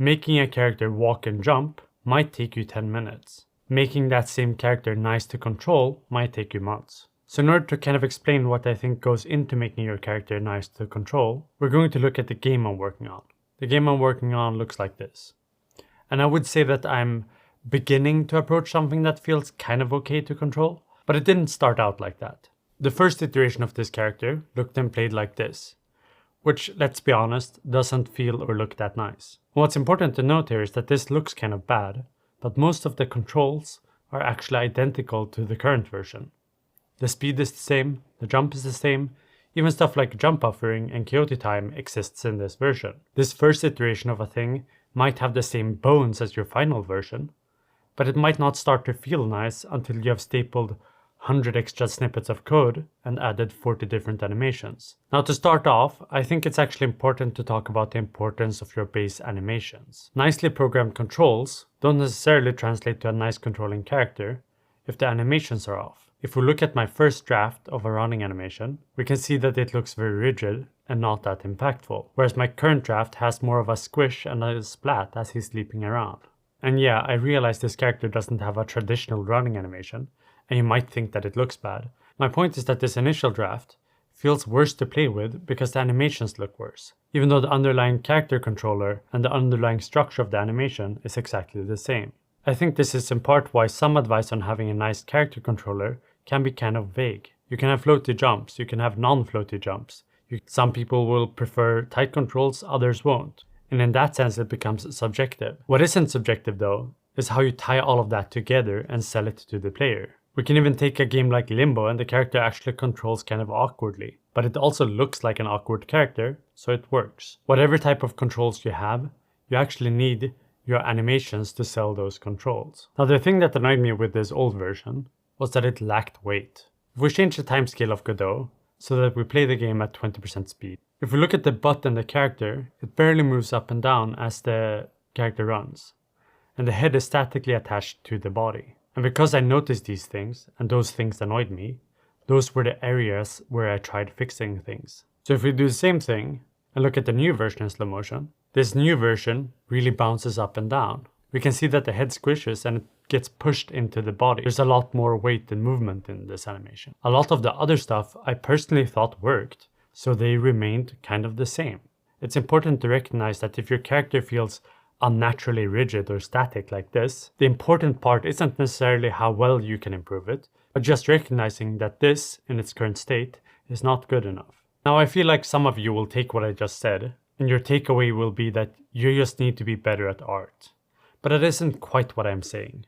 Making a character walk and jump might take you 10 minutes. Making that same character nice to control might take you months. So in order to kind of explain what I think goes into making your character nice to control, we're going to look at the game I'm working on. The game I'm working on looks like this. And I would say that I'm beginning to approach something that feels kind of okay to control, but it didn't start out like that. The first iteration of this character looked and played like this, which, let's be honest, doesn't feel or look that nice. What's important to note here is that this looks kind of bad, but most of the controls are actually identical to the current version. The speed is the same, the jump is the same, even stuff like jump buffering and coyote time exists in this version. This first iteration of a thing might have the same bones as your final version, but it might not start to feel nice until you have stapled 100 extra snippets of code and added 40 different animations. Now to start off, I think it's actually important to talk about the importance of your base animations. Nicely programmed controls don't necessarily translate to a nice controlling character if the animations are off. If we look at my first draft of a running animation, we can see that it looks very rigid and not that impactful, whereas my current draft has more of a squish and a splat as he's leaping around. And yeah, I realize this character doesn't have a traditional running animation, and you might think that it looks bad. My point is that this initial draft feels worse to play with because the animations look worse, even though the underlying character controller and the underlying structure of the animation is exactly the same. I think this is in part why some advice on having a nice character controller can be kind of vague. You can have floaty jumps, you can have non-floaty jumps. Some people will prefer tight controls, others won't. And in that sense it becomes subjective. What isn't subjective though, is how you tie all of that together and sell it to the player. We can even take a game like Limbo and the character actually controls kind of awkwardly, but it also looks like an awkward character, so it works. Whatever type of controls you have, you actually need your animations to sell those controls. Now the thing that annoyed me with this old version was that it lacked weight. If we change the timescale of Godot so that we play the game at 20% speed, if we look at the butt and the character, it barely moves up and down as the character runs, and the head is statically attached to the body. And because I noticed these things, and those things annoyed me, those were the areas where I tried fixing things. So if we do the same thing, and look at the new version in slow motion, this new version really bounces up and down. We can see that the head squishes and it gets pushed into the body. There's a lot more weight and movement in this animation. A lot of the other stuff I personally thought worked, so they remained kind of the same. It's important to recognize that if your character feels unnaturally rigid or static like this, the important part isn't necessarily how well you can improve it, but just recognizing that this, in its current state, is not good enough. Now I feel like some of you will take what I just said, and your takeaway will be that you just need to be better at art. But that isn't quite what I'm saying.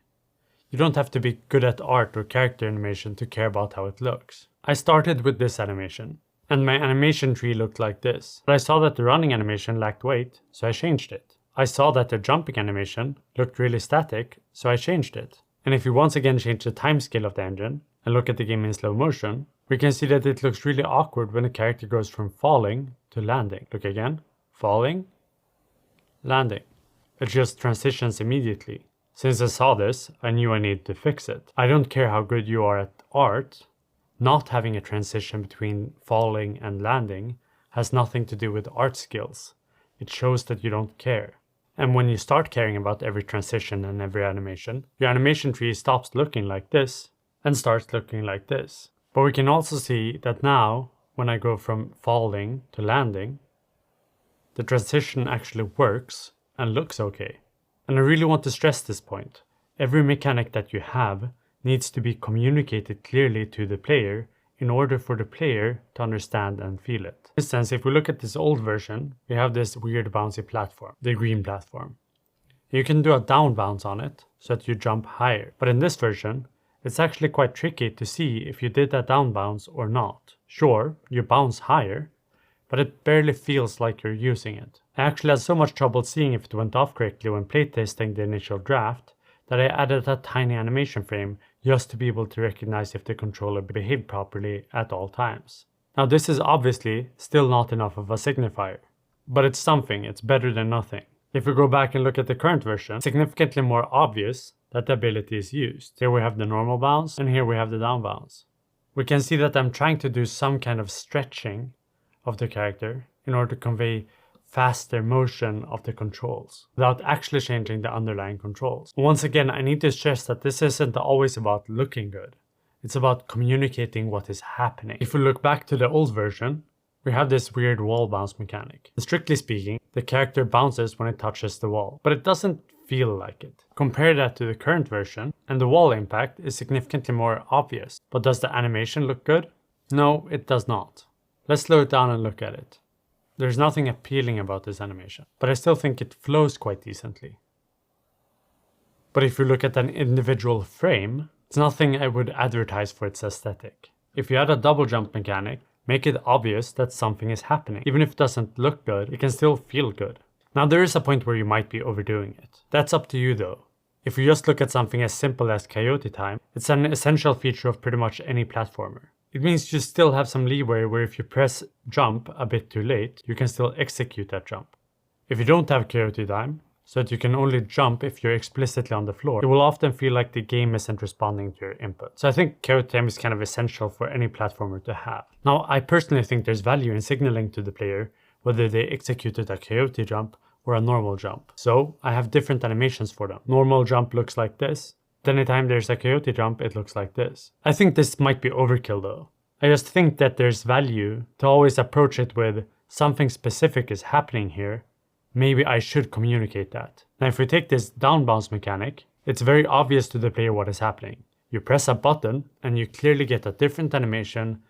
You don't have to be good at art or character animation to care about how it looks. I started with this animation, and my animation tree looked like this, but I saw that the running animation lacked weight, so I changed it. I saw that the jumping animation looked really static, so I changed it. And if we once again change the timescale of the engine and look at the game in slow motion, we can see that it looks really awkward when the character goes from falling to landing. Look again. Falling, landing. It just transitions immediately. Since I saw this, I knew I needed to fix it. I don't care how good you are at art, not having a transition between falling and landing has nothing to do with art skills. It shows that you don't care. And when you start caring about every transition and every animation, your animation tree stops looking like this and starts looking like this. But we can also see that now, when I go from falling to landing, the transition actually works and looks okay. And I really want to stress this point. Every mechanic that you have needs to be communicated clearly to the player in order for the player to understand and feel it. For instance, if we look at this old version, we have this weird bouncy platform, the green platform. You can do a down bounce on it so that you jump higher. But in this version, it's actually quite tricky to see if you did that down bounce or not. Sure, you bounce higher, but it barely feels like you're using it. I actually had so much trouble seeing if it went off correctly when playtesting the initial draft that I added a tiny animation frame just to be able to recognize if the controller behaved properly at all times. Now this is obviously still not enough of a signifier, but it's something, it's better than nothing. If we go back and look at the current version, it's significantly more obvious that the ability is used. Here we have the normal bounce and here we have the down bounce. We can see that I'm trying to do some kind of stretching of the character in order to convey faster motion of the controls without actually changing the underlying controls. Once again, I need to stress that this isn't always about looking good. It's about communicating what is happening. If we look back to the old version, we have this weird wall bounce mechanic. Strictly speaking, the character bounces when it touches the wall, but it doesn't feel like it. Compare that to the current version, and the wall impact is significantly more obvious. But does the animation look good? No, it does not. Let's slow it down and look at it. There's nothing appealing about this animation, but I still think it flows quite decently. But if you look at an individual frame, it's nothing I would advertise for its aesthetic. If you add a double jump mechanic, make it obvious that something is happening. Even if it doesn't look good, it can still feel good. Now there is a point where you might be overdoing it. That's up to you though. If you just look at something as simple as coyote time, it's an essential feature of pretty much any platformer. It means you still have some leeway where if you press jump a bit too late, you can still execute that jump. If you don't have coyote time, so that you can only jump if you're explicitly on the floor, it will often feel like the game isn't responding to your input. So I think coyote time is kind of essential for any platformer to have. Now I personally think there's value in signaling to the player whether they executed a coyote jump or a normal jump. So I have different animations for them. Normal jump looks like this. Anytime there's a coyote jump, it looks like this. I think this might be overkill though. I just think that there's value to always approach it with something specific is happening here. Maybe I should communicate that. Now if we take this down bounce mechanic, it's very obvious to the player what is happening. You press a button and you clearly get a different animation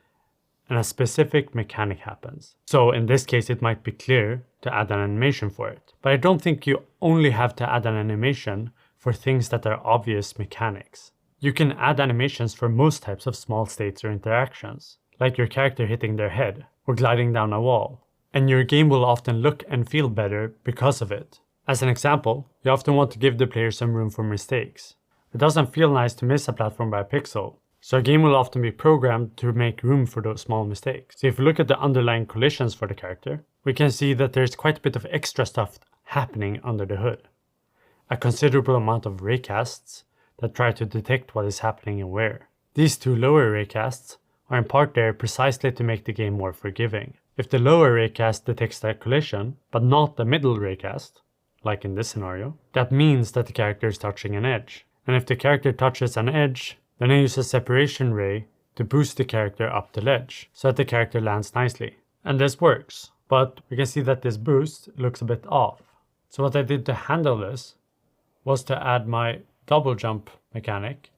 and a specific mechanic happens. So in this case it might be clear to add an animation for it. But I don't think you only have to add an animation for things that are obvious mechanics. You can add animations for most types of small states or interactions, like your character hitting their head or gliding down a wall. And your game will often look and feel better because of it. As an example, you often want to give the player some room for mistakes. It doesn't feel nice to miss a platform by a pixel, so a game will often be programmed to make room for those small mistakes. So if we look at the underlying collisions for the character, we can see that there's quite a bit of extra stuff happening under the hood. A considerable amount of raycasts that try to detect what is happening and where. These two lower raycasts are in part there precisely to make the game more forgiving. If the lower raycast detects that collision, but not the middle raycast, like in this scenario, that means that the character is touching an edge. And if the character touches an edge, then I use a separation ray to boost the character up the ledge, so that the character lands nicely. And this works, but we can see that this boost looks a bit off. So what I did to handle this was to add my double jump mechanic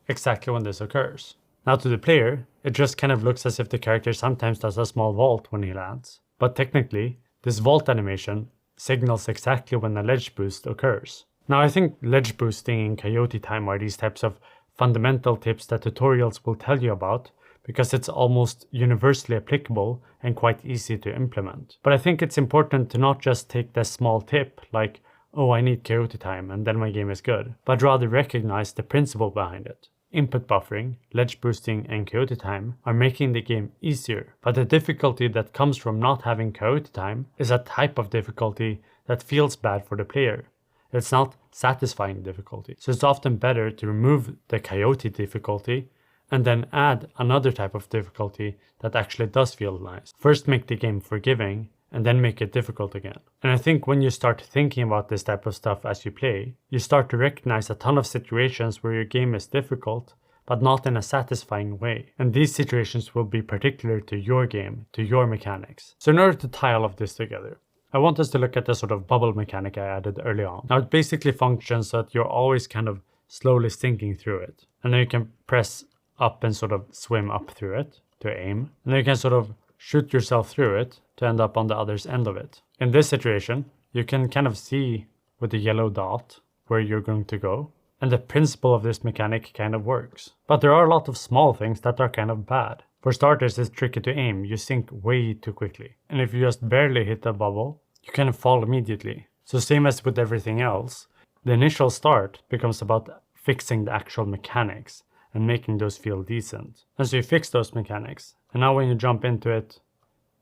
exactly when this occurs. Now to the player, it just kind of looks as if the character sometimes does a small vault when he lands. But technically, this vault animation signals exactly when a ledge boost occurs. Now I think ledge boosting in coyote time are these types of fundamental tips that tutorials will tell you about because it's almost universally applicable and quite easy to implement. But I think it's important to not just take this small tip like, oh, I need coyote time and then my game is good, but rather recognize the principle behind it. Input buffering, ledge boosting and coyote time are making the game easier, but the difficulty that comes from not having coyote time is a type of difficulty that feels bad for the player. It's not satisfying difficulty, so it's often better to remove the coyote difficulty and then add another type of difficulty that actually does feel nice. First make the game forgiving and then make it difficult again. And I think when you start thinking about this type of stuff as you play, you start to recognize a ton of situations where your game is difficult, but not in a satisfying way. And these situations will be particular to your game, to your mechanics. So in order to tie all of this together, I want us to look at the sort of bubble mechanic I added early on. Now it basically functions so that you're always kind of slowly thinking through it. And then you can press up and sort of swim up through it to aim. And then you can sort of shoot yourself through it to end up on the other end of it. In this situation, you can kind of see with the yellow dot where you're going to go. And the principle of this mechanic kind of works. But there are a lot of small things that are kind of bad. For starters, it's tricky to aim. You sink way too quickly. And if you just barely hit the bubble, you kind of fall immediately. So same as with everything else, the initial start becomes about fixing the actual mechanics and making those feel decent. And so you fix those mechanics. And now when you jump into it,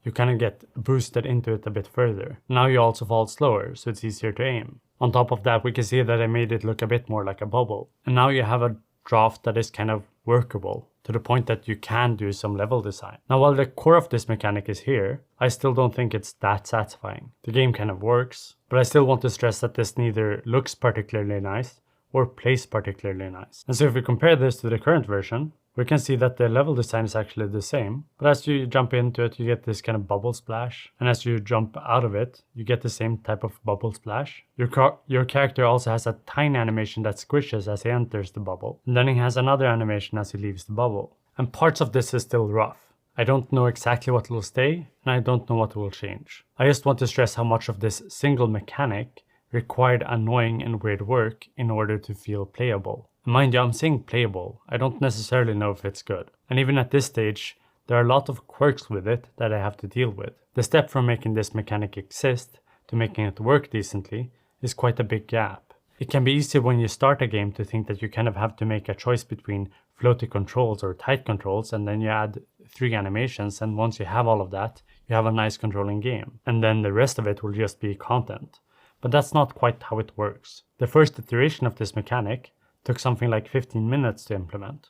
you kind of get boosted into it a bit further. Now you also fall slower, so it's easier to aim. On top of that, we can see that I made it look a bit more like a bubble. And now you have a draft that is kind of workable. to the point that you can do some level design. Now, while the core of this mechanic is here, I still don't think it's that satisfying. The game kind of works, but I still want to stress that this neither looks particularly nice or plays particularly nice. And so if we compare this to the current version, we can see that the level design is actually the same, but as you jump into it, you get this kind of bubble splash, and as you jump out of it, you get the same type of bubble splash. Your character also has a tiny animation that squishes as he enters the bubble, and then he has another animation as he leaves the bubble. And parts of this is still rough. I don't know exactly what will stay, and I don't know what will change. I just want to stress how much of this single mechanic required annoying and weird work in order to feel playable. Mind you, I'm saying playable. I don't necessarily know if it's good. And even at this stage, there are a lot of quirks with it that I have to deal with. The step from making this mechanic exist to making it work decently is quite a big gap. It can be easy when you start a game to think that you kind of have to make a choice between floaty controls or tight controls, and then you add 3 animations, and once you have all of that, you have a nice controlling game. And then the rest of it will just be content. But that's not quite how it works. The first iteration of this mechanic took something like 15 minutes to implement,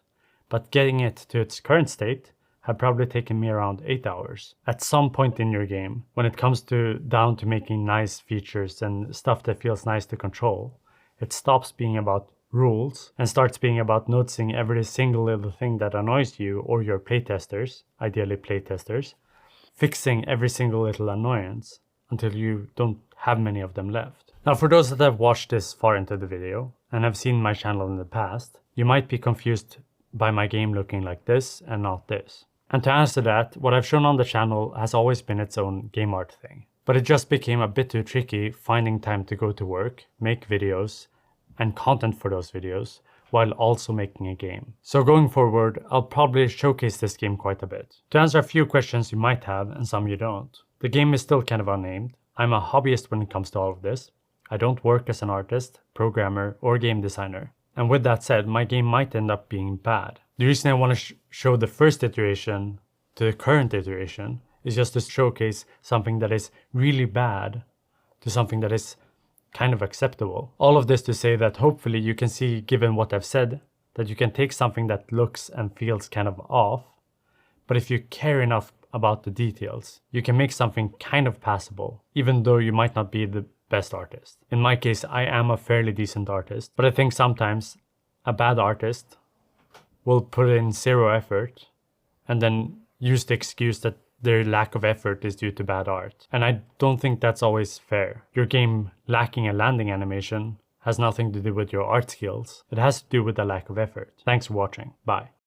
but getting it to its current state had probably taken me around 8 hours. At some point in your game, when it comes down to making nice features and stuff that feels nice to control, it stops being about rules and starts being about noticing every single little thing that annoys you or your playtesters, ideally playtesters, fixing every single little annoyance until you don't have many of them left. Now, for those that have watched this far into the video and have seen my channel in the past, you might be confused by my game looking like this and not this. And to answer that, what I've shown on the channel has always been its own game art thing. But it just became a bit too tricky finding time to go to work, make videos, and content for those videos, while also making a game. So going forward, I'll probably showcase this game quite a bit. To answer a few questions you might have and some you don't. The game is still kind of unnamed. I'm a hobbyist when it comes to all of this. I don't work as an artist, programmer, or game designer. And with that said, my game might end up being bad. The reason I want to show the first iteration to the current iteration is just to showcase something that is really bad to something that is kind of acceptable. All of this to say that hopefully you can see, given what I've said, that you can take something that looks and feels kind of off, but if you care enough about the details, you can make something kind of passable, even though you might not be the best artist. In my case, I am a fairly decent artist, but I think sometimes a bad artist will put in 0 effort and then use the excuse that their lack of effort is due to bad art. And I don't think that's always fair. Your game lacking a landing animation has nothing to do with your art skills. It has to do with the lack of effort. Thanks for watching. Bye.